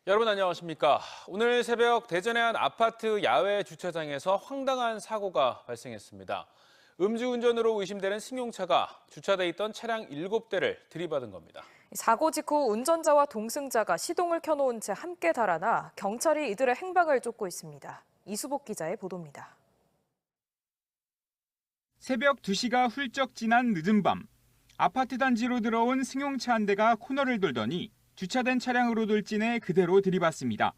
여러분 안녕하십니까? 오늘 새벽 대전의 한 아파트 야외 주차장에서 황당한 사고가 발생했습니다. 음주운전으로 의심되는 승용차가 주차돼 있던 차량 7대를 들이받은 겁니다. 사고 직후 운전자와 동승자가 시동을 켜놓은 채 함께 달아나 경찰이 이들의 행방을 쫓고 있습니다. 이수복 기자의 보도입니다. 새벽 2시가 훌쩍 지난 늦은 밤, 아파트 단지로 들어온 승용차 한 대가 코너를 돌더니 주차된 차량으로 돌진해 그대로 들이받습니다.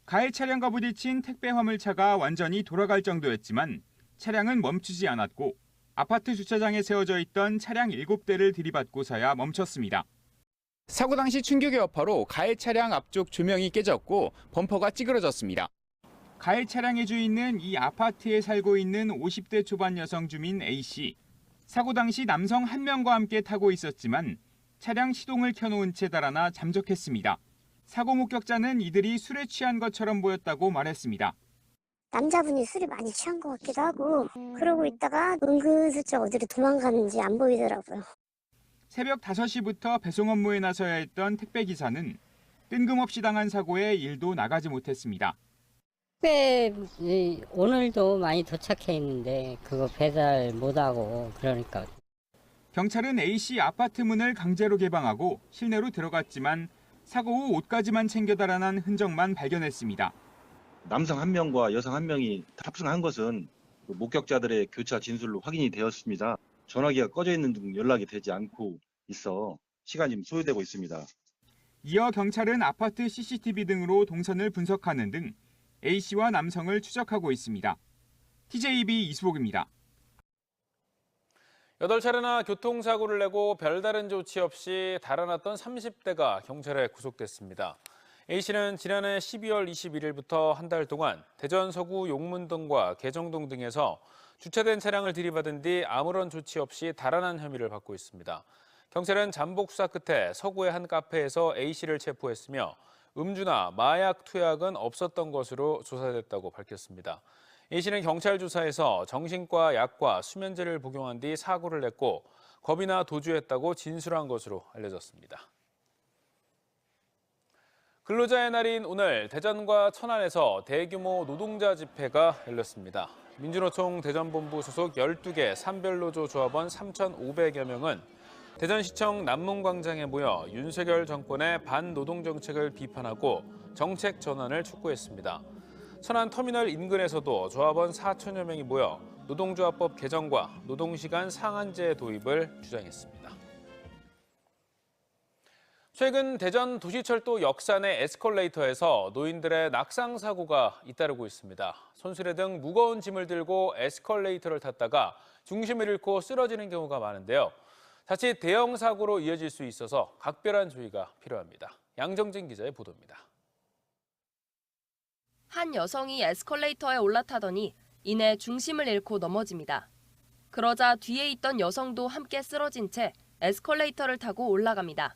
가해 차량과 부딪힌 택배 화물차가 완전히 돌아갈 정도였지만 차량은 멈추지 않았고 아파트 주차장에 세워져 있던 차량 7대를 들이받고서야 멈췄습니다. 사고 당시 충격의 여파로 가해 차량 앞쪽 조명이 깨졌고 범퍼가 찌그러졌습니다. 가해 차량의 주인은 이 아파트에 살고 있는 50대 초반 여성 주민 A씨. 사고 당시 남성 1명과 함께 타고 있었지만 차량 시동을 켜놓은 채 달아나 잠적했습니다. 사고 목격자는 이들이 술에 취한 것처럼 보였다고 말했습니다. 남자분이 술이 많이 취한 것 같기도 하고 그러고 있다가 은근슬쩍 어디로 도망가는지 안 보이더라고요. 새벽 5시부터 배송 업무에 나서야 했던 택배기사는 뜬금없이 당한 사고에 일도 나가지 못했습니다. 오늘도 많이 도착해 있는데 그거 배달 못하고 그러니까. 경찰은 A씨 아파트 문을 강제로 개방하고 실내로 들어갔지만 사고 후 옷까지만 챙겨 달아난 흔적만 발견했습니다. 남성 1명과 여성 1명이 탑승한 것은 목격자들의 교차 진술로 확인이 되었습니다. 전화기가 꺼져 있는 등 연락이 되지 않고 있어 시간이 좀 소요되고 있습니다. 이어 경찰은 아파트 CCTV 등으로 동선을 분석하는 등 A씨와 남성을 추적하고 있습니다. TJB 이수복입니다. 8차례나 교통사고를 내고 별다른 조치 없이 달아났던 30대가 경찰에 구속됐습니다. A씨는 지난해 12월 21일부터 한 달 동안 대전 서구 용문동과 개정동 등에서 주차된 차량을 들이받은 뒤 아무런 조치 없이 달아난 혐의를 받고 있습니다. 경찰은 잠복 수사 끝에 서구의 한 카페에서 A씨를 체포했으며 음주나 마약 투약은 없었던 것으로 조사됐다고 밝혔습니다. A씨는 경찰 조사에서 정신과 약과 수면제를 복용한 뒤 사고를 냈고 겁이나 도주했다고 진술한 것으로 알려졌습니다. 근로자의 날인 오늘 대전과 천안에서 대규모 노동자 집회가 열렸습니다. 민주노총 대전본부 소속 12개 산별노조 조합원 3,500여 명은 대전시청 남문광장에 모여 윤석열 정권의 반노동 정책을 비판하고 정책 전환을 촉구했습니다. 천안 터미널 인근에서도 조합원 4천여 명이 모여 노동조합법 개정과 노동시간 상한제 도입을 주장했습니다. 최근 대전 도시철도 역산의 에스컬레이터에서 노인들의 낙상 사고가 잇따르고 있습니다. 손수레 등 무거운 짐을 들고 에스컬레이터를 탔다가 중심을 잃고 쓰러지는 경우가 많은데요. 자칫 대형 사고로 이어질 수 있어서 각별한 주의가 필요합니다. 양정진 기자의 보도입니다. 한 여성이 에스컬레이터에 올라타더니 이내 중심을 잃고 넘어집니다. 그러자 뒤에 있던 여성도 함께 쓰러진 채 에스컬레이터를 타고 올라갑니다.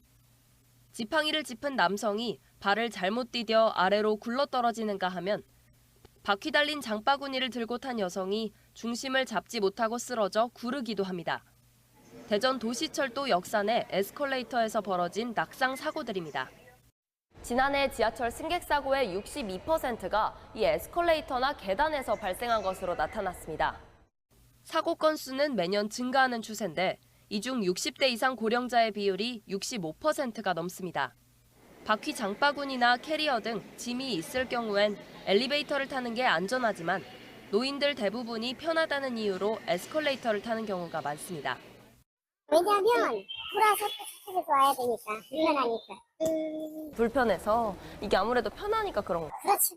지팡이를 짚은 남성이 발을 잘못 디뎌 아래로 굴러떨어지는가 하면 바퀴 달린 장바구니를 들고 탄 여성이 중심을 잡지 못하고 쓰러져 구르기도 합니다. 대전 도시철도 역산의 에스컬레이터에서 벌어진 낙상 사고들입니다. 지난해 지하철 승객 사고의 62%가 이 에스컬레이터나 계단에서 발생한 것으로 나타났습니다. 사고 건수는 매년 증가하는 추세인데 이 중 60대 이상 고령자의 비율이 65%가 넘습니다. 바퀴 장바구니나 캐리어 등 짐이 있을 경우엔 엘리베이터를 타는 게 안전하지만 노인들 대부분이 편하다는 이유로 에스컬레이터를 타는 경우가 많습니다. 왜냐하면 돌아서서 와야 되니까 불편하니까. 불편해서 이게 아무래도 편하니까 그런 거. 그렇지.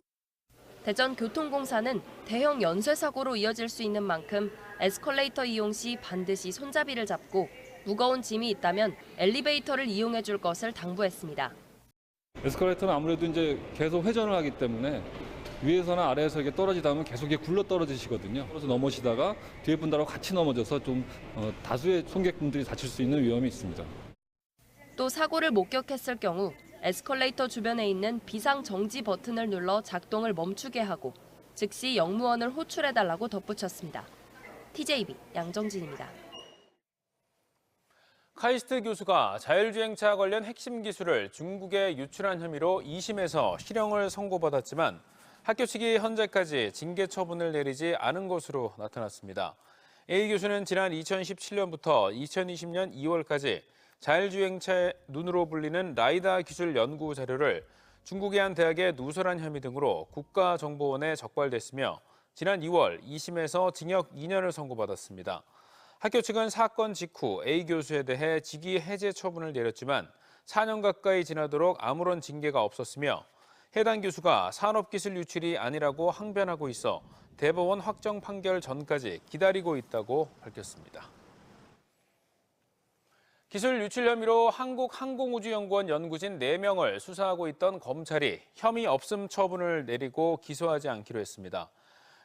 대전교통공사는 대형 연쇄 사고로 이어질 수 있는 만큼 에스컬레이터 이용 시 반드시 손잡이를 잡고 무거운 짐이 있다면 엘리베이터를 이용해 줄 것을 당부했습니다. 에스컬레이터는 아무래도 이제 계속 회전을 하기 때문에 위에서나 아래에서 이게 떨어지다 보면 계속 이게 굴러 떨어지시거든요. 그래서 넘어지다가 뒤에 분들하고 같이 넘어져서 좀 다수의 승객분들이 다칠 수 있는 위험이 있습니다. 또 사고를 목격했을 경우 에스컬레이터 주변에 있는 비상 정지 버튼을 눌러 작동을 멈추게 하고 즉시 역무원을 호출해달라고 덧붙였습니다. TJB 양정진입니다. 카이스트 교수가 자율주행차 관련 핵심 기술을 중국에 유출한 혐의로 2심에서 실형을 선고받았지만 학교 측이 현재까지 징계 처분을 내리지 않은 것으로 나타났습니다. A 교수는 지난 2017년부터 2020년 2월까지 자율주행차의 눈으로 불리는 라이다 기술 연구 자료를 중국의 한 대학에 누설한 혐의 등으로 국가정보원에 적발됐으며 지난 2월 2심에서 징역 2년을 선고받았습니다. 학교 측은 사건 직후 A 교수에 대해 직위 해제 처분을 내렸지만 4년 가까이 지나도록 아무런 징계가 없었으며 해당 교수가 산업기술 유출이 아니라고 항변하고 있어 대법원 확정 판결 전까지 기다리고 있다고 밝혔습니다. 기술 유출 혐의로 한국항공우주연구원 연구진 4명을 수사하고 있던 검찰이 혐의 없음 처분을 내리고 기소하지 않기로 했습니다.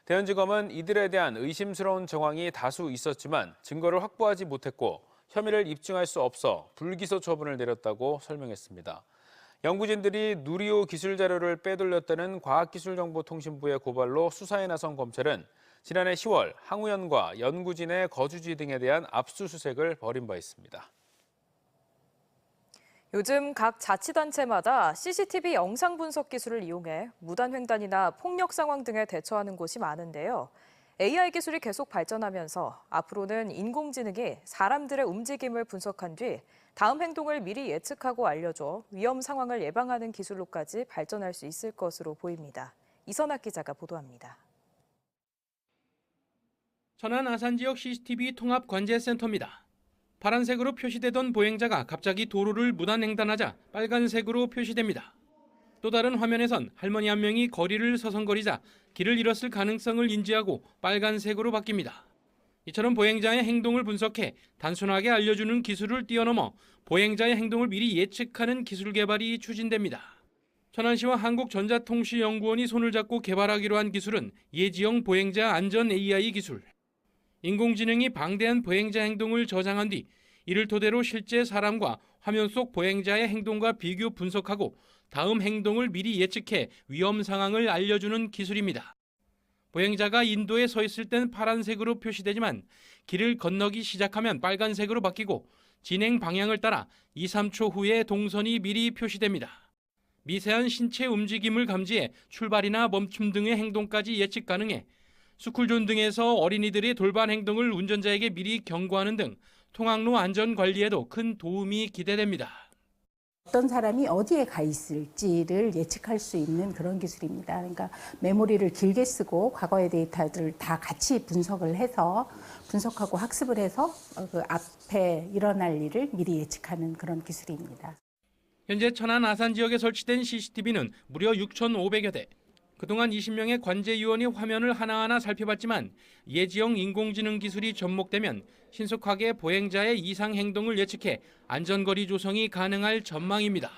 대연지검은 이들에 대한 의심스러운 정황이 다수 있었지만 증거를 확보하지 못했고 혐의를 입증할 수 없어 불기소 처분을 내렸다고 설명했습니다. 연구진들이 누리호 기술 자료를 빼돌렸다는 과학기술정보통신부의 고발로 수사에 나선 검찰은 지난해 10월 항우연과 연구진의 거주지 등에 대한 압수수색을 벌인 바 있습니다. 요즘 각 자치단체마다 CCTV 영상 분석 기술을 이용해 무단횡단이나 폭력 상황 등에 대처하는 곳이 많은데요. AI 기술이 계속 발전하면서 앞으로는 인공지능이 사람들의 움직임을 분석한 뒤 다음 행동을 미리 예측하고 알려줘 위험 상황을 예방하는 기술로까지 발전할 수 있을 것으로 보입니다. 이선학 기자가 보도합니다. 천안 아산 지역 CCTV 통합 관제센터입니다. 파란색으로 표시되던 보행자가 갑자기 도로를 무단횡단하자 빨간색으로 표시됩니다. 또 다른 화면에선 할머니 한 명이 거리를 서성거리자 길을 잃었을 가능성을 인지하고 빨간색으로 바뀝니다. 이처럼 보행자의 행동을 분석해 단순하게 알려주는 기술을 뛰어넘어 보행자의 행동을 미리 예측하는 기술 개발이 추진됩니다. 천안시와 한국전자통신연구원이 손을 잡고 개발하기로 한 기술은 예지형 보행자 안전 AI 기술. 인공지능이 방대한 보행자 행동을 저장한 뒤 이를 토대로 실제 사람과 화면 속 보행자의 행동과 비교 분석하고 다음 행동을 미리 예측해 위험 상황을 알려주는 기술입니다. 보행자가 인도에 서 있을 땐 파란색으로 표시되지만 길을 건너기 시작하면 빨간색으로 바뀌고 진행 방향을 따라 2, 3초 후에 동선이 미리 표시됩니다. 미세한 신체 움직임을 감지해 출발이나 멈춤 등의 행동까지 예측 가능해 스쿨존 등에서 어린이들의 돌발 행동을 운전자에게 미리 경고하는 등 통학로 안전 관리에도 큰 도움이 기대됩니다. 어떤 사람이 어디에 가 있을지를 예측할 수 있는 그런 기술입니다. 그러니까 메모리를 길게 쓰고 과거의 데이터들을 다 같이 분석하고 학습을 해서 그 앞에 일어날 일을 미리 예측하는 그런 기술입니다. 현재 천안 아산 지역에 설치된 CCTV는 무려 6,500여 대. 그동안 20명의 관제위원이 화면을 하나하나 살펴봤지만 예지형 인공지능 기술이 접목되면 신속하게 보행자의 이상 행동을 예측해 안전거리 조성이 가능할 전망입니다.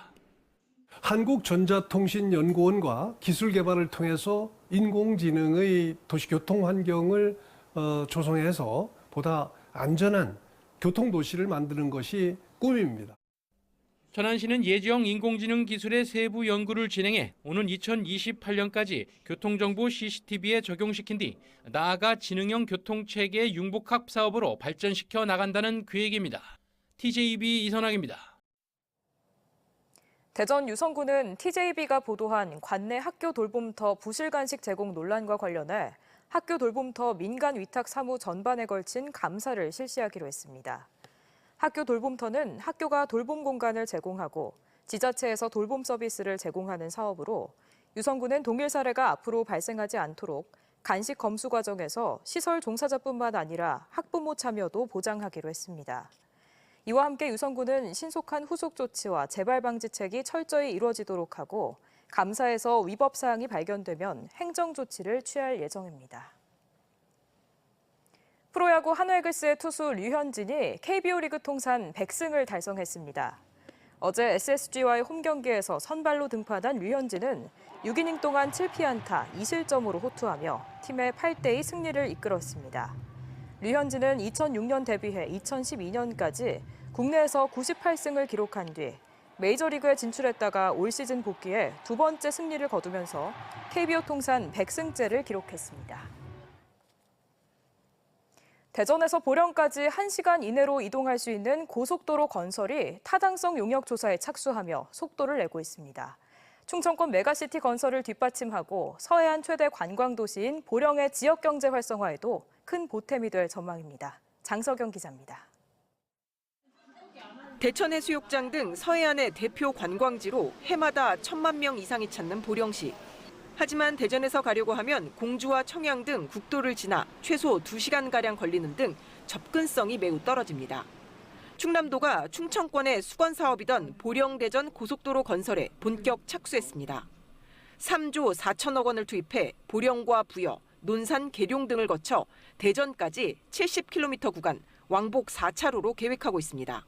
한국전자통신연구원과 기술 개발을 통해서 인공지능의 도시교통 환경을 조성해서 보다 안전한 교통도시를 만드는 것이 꿈입니다. 천안시는 예지형 인공지능 기술의 세부 연구를 진행해 오는 2028년까지 교통정보 CCTV에 적용시킨 뒤 나아가 지능형 교통체계 융복합 사업으로 발전시켜 나간다는 계획입니다. TJB 이선학입니다. 대전 유성구는 TJB가 보도한 관내 학교 돌봄터 부실 간식 제공 논란과 관련해 학교 돌봄터 민간 위탁 사무 전반에 걸친 감사를 실시하기로 했습니다. 학교 돌봄터는 학교가 돌봄 공간을 제공하고 지자체에서 돌봄 서비스를 제공하는 사업으로 유성구는 동일 사례가 앞으로 발생하지 않도록 간식 검수 과정에서 시설 종사자뿐만 아니라 학부모 참여도 보장하기로 했습니다. 이와 함께 유성구는 신속한 후속 조치와 재발 방지책이 철저히 이루어지도록 하고 감사에서 위법 사항이 발견되면 행정 조치를 취할 예정입니다. 프로야구 한화이글스의 투수 류현진이 KBO 리그 통산 100승을 달성했습니다. 어제 SSG와의 홈 경기에서 선발로 등판한 류현진은 6이닝 동안 7피안타 2실점으로 호투하며 팀의 8대2 승리를 이끌었습니다. 류현진은 2006년 데뷔해 2012년까지 국내에서 98승을 기록한 뒤 메이저리그에 진출했다가 올 시즌 복귀해 두 번째 승리를 거두면서 KBO 통산 100승째를 기록했습니다. 대전에서 보령까지 1시간 이내로 이동할 수 있는 고속도로 건설이 타당성 용역 조사에 착수하며 속도를 내고 있습니다. 충청권 메가시티 건설을 뒷받침하고 서해안 최대 관광도시인 보령의 지역경제 활성화에도 큰 보탬이 될 전망입니다. 장석영 기자입니다. 대천 해수욕장 등 서해안의 대표 관광지로 해마다 1,000만 명 이상이 찾는 보령시. 하지만 대전에서 가려고 하면 공주와 청양 등 국도를 지나 최소 2시간가량 걸리는 등 접근성이 매우 떨어집니다. 충남도가 충청권의 수건 사업이던 보령-대전 고속도로 건설에 본격 착수했습니다. 3조 4천억 원을 투입해 보령과 부여, 논산, 계룡 등을 거쳐 대전까지 70km 구간 왕복 4차로로 계획하고 있습니다.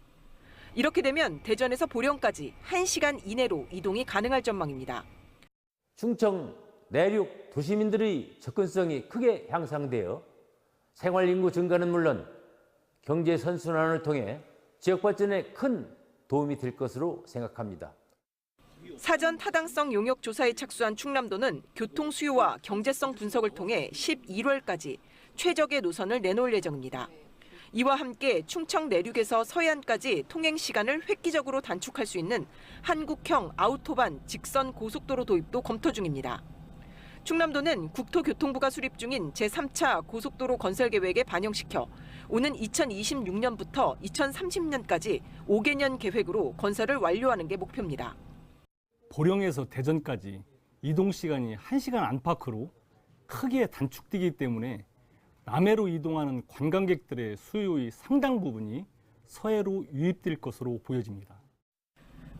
이렇게 되면 대전에서 보령까지 1시간 이내로 이동이 가능할 전망입니다. 충청 내륙 도시민들의 접근성이 크게 향상되어 생활인구 증가는 물론 경제 선순환을 통해 지역 발전에 큰 도움이 될 것으로 생각합니다. 사전 타당성 용역 조사에 착수한 충남도는 교통 수요와 경제성 분석을 통해 11월까지 최적의 노선을 내놓을 예정입니다. 이와 함께 충청 내륙에서 서해안까지 통행 시간을 획기적으로 단축할 수 있는 한국형 아우토반 직선 고속도로 도입도 검토 중입니다. 충남도는 국토교통부가 수립 중인 제3차 고속도로 건설 계획에 반영시켜 오는 2026년부터 2030년까지 5개년 계획으로 건설을 완료하는 게 목표입니다. 보령에서 대전까지 이동 시간이 1시간 안팎으로 크게 단축되기 때문에 남해로 이동하는 관광객들의 수요의 상당 부분이 서해로 유입될 것으로 보여집니다.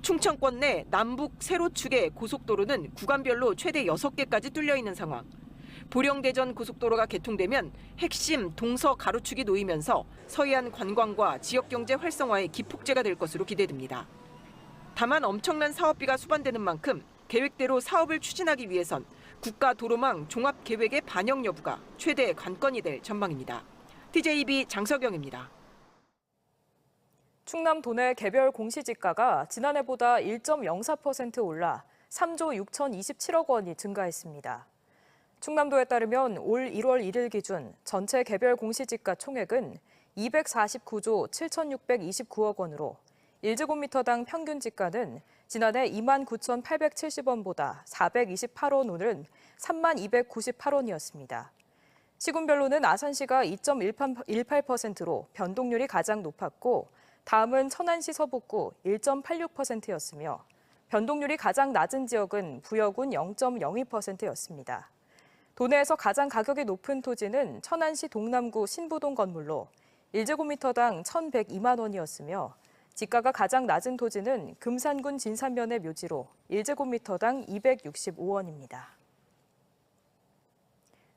충청권 내 남북 세로축의 고속도로는 구간별로 최대 6개까지 뚫려 있는 상황. 보령-대전 고속도로가 개통되면 핵심 동서 가로축이 놓이면서 서해안 관광과 지역경제 활성화의 기폭제가 될 것으로 기대됩니다. 다만 엄청난 사업비가 수반되는 만큼 계획대로 사업을 추진하기 위해선 국가도로망 종합계획의 반영 여부가 최대 관건이 될 전망입니다. TJB 장석영입니다. 충남 도내 개별 공시지가가 지난해보다 1.04% 올라 3조 6,027억 원이 증가했습니다. 충남도에 따르면 올 1월 1일 기준 전체 개별 공시지가 총액은 249조 7,629억 원으로 1제곱미터당 평균 지가는 지난해 29,870원보다 428원 오른 3298원이었습니다. 시군별로는 아산시가 2.18%로 변동률이 가장 높았고 다음은 천안시 서북구 1.86%였으며 변동률이 가장 낮은 지역은 부여군 0.02%였습니다. 도내에서 가장 가격이 높은 토지는 천안시 동남구 신부동 건물로 1제곱미터당 1,102만 원이었으며 지가가 가장 낮은 토지는 금산군 진산면의 묘지로 1제곱미터당 265원입니다.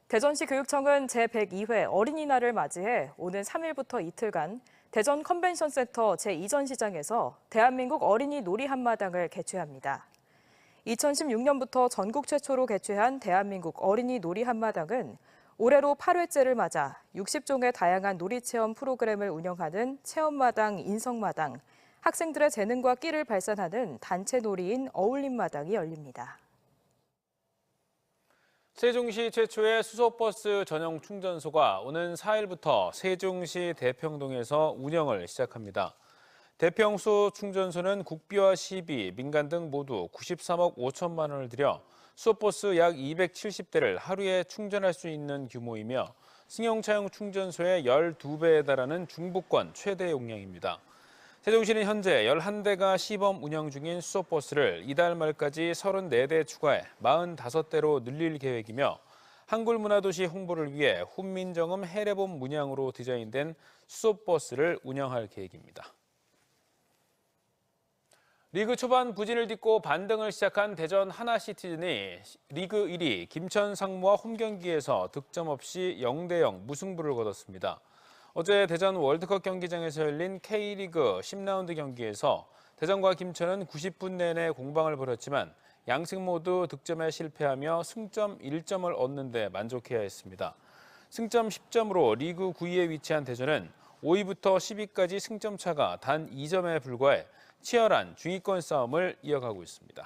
대전시 교육청은 제102회 어린이날을 맞이해 오는 3일부터 이틀간 대전 컨벤션센터 제2전시장에서 대한민국 어린이 놀이 한마당을 개최합니다. 2016년부터 전국 최초로 개최한 대한민국 어린이 놀이 한마당은 올해로 8회째를 맞아 60종의 다양한 놀이체험 프로그램을 운영하는 체험마당, 인성마당, 학생들의 재능과 끼를 발산하는 단체 놀이인 어울림마당이 열립니다. 세종시 최초의 수소버스 전용 충전소가 오는 4일부터 세종시 대평동에서 운영을 시작합니다. 대평수 충전소는 국비와 시비, 민간 등 모두 93억 5천만 원을 들여 수소버스 약 270대를 하루에 충전할 수 있는 규모이며 승용차용 충전소의 12배에 달하는 중부권 최대 용량입니다. 세종시는 현재 11대가 시범 운영 중인 수소버스를 이달 말까지 34대 추가해 45대로 늘릴 계획이며 한글문화도시 홍보를 위해 훈민정음 해례본 문양으로 디자인된 수소버스를 운영할 계획입니다. 리그 초반 부진을 딛고 반등을 시작한 대전 하나시티즌이 리그 1위 김천 상무와 홈경기에서 득점 없이 0대0 무승부를 거뒀습니다. 어제 대전 월드컵 경기장에서 열린 K리그 10라운드 경기에서 대전과 김천은 90분 내내 공방을 벌였지만 양측 모두 득점에 실패하며 승점 1점을 얻는 데 만족해야 했습니다. 승점 10점으로 리그 9위에 위치한 대전은 5위부터 10위까지 승점 차가 단 2점에 불과해 치열한 중위권 싸움을 이어가고 있습니다.